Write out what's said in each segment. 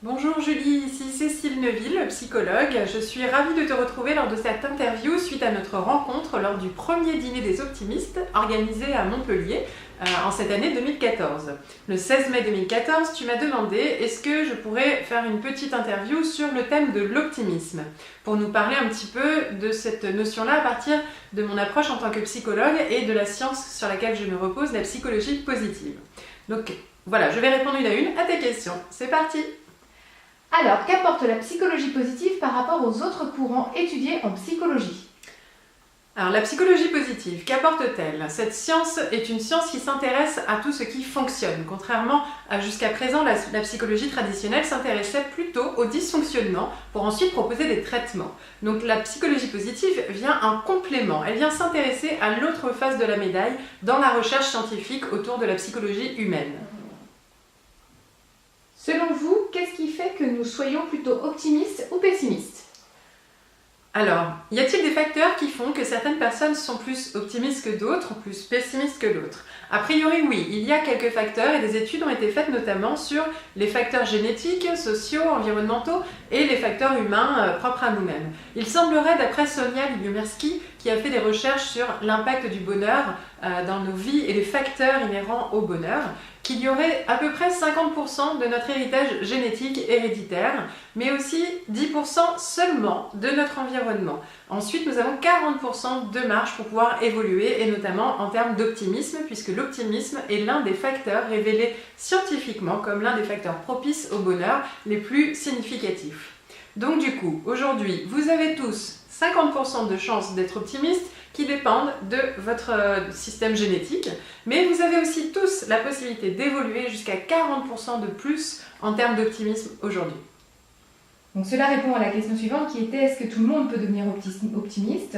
Bonjour Julie, ici Cécile Neuville, psychologue. Je suis ravie de te retrouver lors de cette interview suite à notre rencontre lors du premier dîner des optimistes organisé à Montpellier en cette année 2014. Le 16 mai 2014, tu m'as demandé est-ce que je pourrais faire une petite interview sur le thème de l'optimisme pour nous parler un petit peu de cette notion-là à partir de mon approche en tant que psychologue et de la science sur laquelle je me repose, la psychologie positive. Donc voilà, je vais répondre une à une à tes questions. C'est parti! Alors, qu'apporte la psychologie positive par rapport aux autres courants étudiés en psychologie? Alors, la psychologie positive, qu'apporte-t-elle? Cette science est une science qui s'intéresse à tout ce qui fonctionne, contrairement à jusqu'à présent, la psychologie traditionnelle s'intéressait plutôt au dysfonctionnement pour ensuite proposer des traitements. Donc la psychologie positive vient en complément, elle vient s'intéresser à l'autre face de la médaille dans la recherche scientifique autour de la psychologie humaine. Selon vous, qu'est-ce qui fait que nous soyons plutôt optimistes ou pessimistes? Alors, y a-t-il des facteurs qui font que certaines personnes sont plus optimistes que d'autres ou plus pessimistes que d'autres? A priori, oui, il y a quelques facteurs et des études ont été faites notamment sur les facteurs génétiques, sociaux, environnementaux et les facteurs humains propres à nous-mêmes. Il semblerait, d'après Sonia Lyubomirsky, qui a fait des recherches sur l'impact du bonheur dans nos vies et les facteurs inhérents au bonheur, qu'il y aurait à peu près 50% de notre héritage génétique héréditaire, mais aussi 10% seulement de notre environnement. Ensuite, nous avons 40% de marge pour pouvoir évoluer, et notamment en termes d'optimisme, puisque l'optimisme est l'un des facteurs révélés scientifiquement comme l'un des facteurs propices au bonheur les plus significatifs. Donc du coup, aujourd'hui, vous avez tous 50% de chances d'être optimiste qui dépendent de votre système génétique, mais vous avez aussi tous la possibilité d'évoluer jusqu'à 40% de plus en termes d'optimisme aujourd'hui. Donc cela répond à la question suivante qui était est-ce que tout le monde peut devenir optimiste?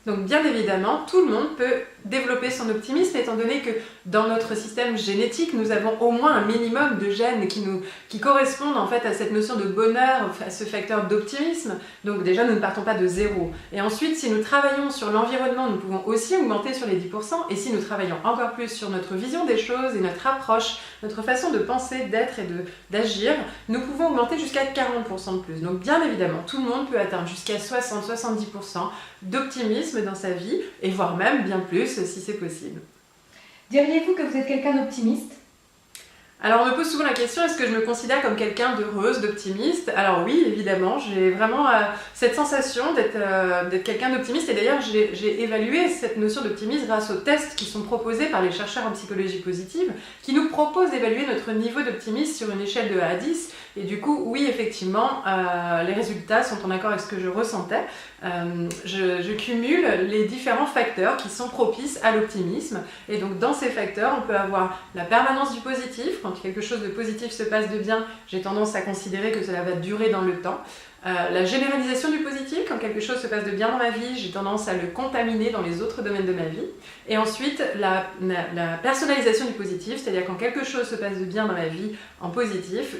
Donc bien évidemment, tout le monde peut développer son optimisme étant donné que dans notre système génétique, nous avons au moins un minimum de gènes qui correspondent en fait à cette notion de bonheur, à ce facteur d'optimisme. Donc déjà, nous ne partons pas de zéro. Et ensuite, si nous travaillons sur l'environnement, nous pouvons aussi augmenter sur les 10%. Et si nous travaillons encore plus sur notre vision des choses et notre approche, notre façon de penser, d'être et d'agir, nous pouvons augmenter jusqu'à 40% de plus. Donc bien évidemment, tout le monde peut atteindre jusqu'à 60-70% d'optimisme dans sa vie, et voire même bien plus si c'est possible. Diriez-vous que vous êtes quelqu'un d'optimiste? Alors on me pose souvent la question, est-ce que je me considère comme quelqu'un d'heureuse, d'optimiste? Alors oui, évidemment, j'ai vraiment cette sensation d'être quelqu'un d'optimiste, et d'ailleurs j'ai évalué cette notion d'optimisme grâce aux tests qui sont proposés par les chercheurs en psychologie positive, qui nous proposent d'évaluer notre niveau d'optimisme sur une échelle de 1 à 10, et du coup, oui, effectivement, les résultats sont en accord avec ce que je ressentais. Je cumule les différents facteurs qui sont propices à l'optimisme, et donc dans ces facteurs, on peut avoir la permanence du positif. Quand quelque chose de positif se passe de bien, j'ai tendance à considérer que cela va durer dans le temps. La généralisation du positif, quand quelque chose se passe de bien dans ma vie, j'ai tendance à le contaminer dans les autres domaines de ma vie. Et ensuite, la personnalisation du positif, c'est-à-dire quand quelque chose se passe de bien dans ma vie en positif,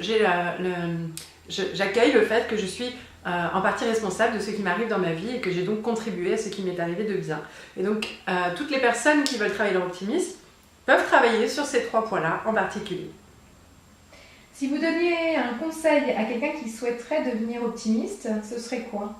j'accueille le fait que je suis en partie responsable de ce qui m'arrive dans ma vie et que j'ai donc contribué à ce qui m'est arrivé de bien. Et donc, toutes les personnes qui veulent travailler leur optimisme peuvent travailler sur ces 3 points-là en particulier. Si vous donniez un conseil à quelqu'un qui souhaiterait devenir optimiste, ce serait quoi?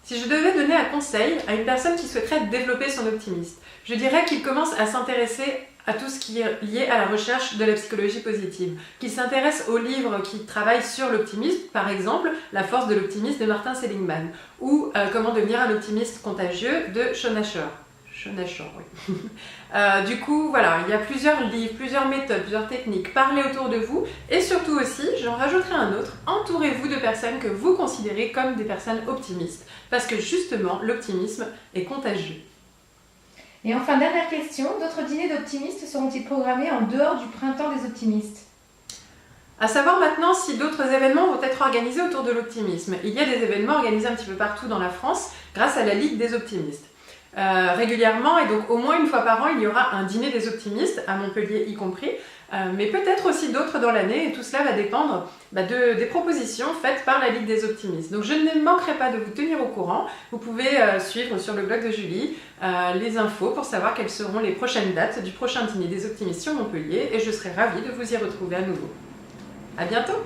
Si je devais donner un conseil à une personne qui souhaiterait développer son optimisme, je dirais qu'il commence à s'intéresser à tout ce qui est lié à la recherche de la psychologie positive, qu'il s'intéresse aux livres qui travaillent sur l'optimisme, par exemple La force de l'optimisme de Martin Seligman, ou Comment devenir un optimiste contagieux de Shawn Achor. Oui. Du coup, voilà, il y a plusieurs livres, plusieurs méthodes, plusieurs techniques. Parlez autour de vous et surtout aussi, j'en rajouterai un autre, entourez-vous de personnes que vous considérez comme des personnes optimistes parce que justement, l'optimisme est contagieux. Et enfin, dernière question, d'autres dîners d'optimistes seront-ils programmés en dehors du printemps des optimistes? À savoir maintenant si d'autres événements vont être organisés autour de l'optimisme. Il y a des événements organisés un petit peu partout dans la France grâce à la Ligue des optimistes. Régulièrement, et donc au moins une fois par an, il y aura un dîner des optimistes, à Montpellier y compris, mais peut-être aussi d'autres dans l'année, et tout cela va dépendre des propositions faites par la Ligue des optimistes. Donc je ne manquerai pas de vous tenir au courant. Vous pouvez suivre sur le blog de Julie les infos pour savoir quelles seront les prochaines dates du prochain dîner des optimistes sur Montpellier, et je serai ravie de vous y retrouver à nouveau. À bientôt!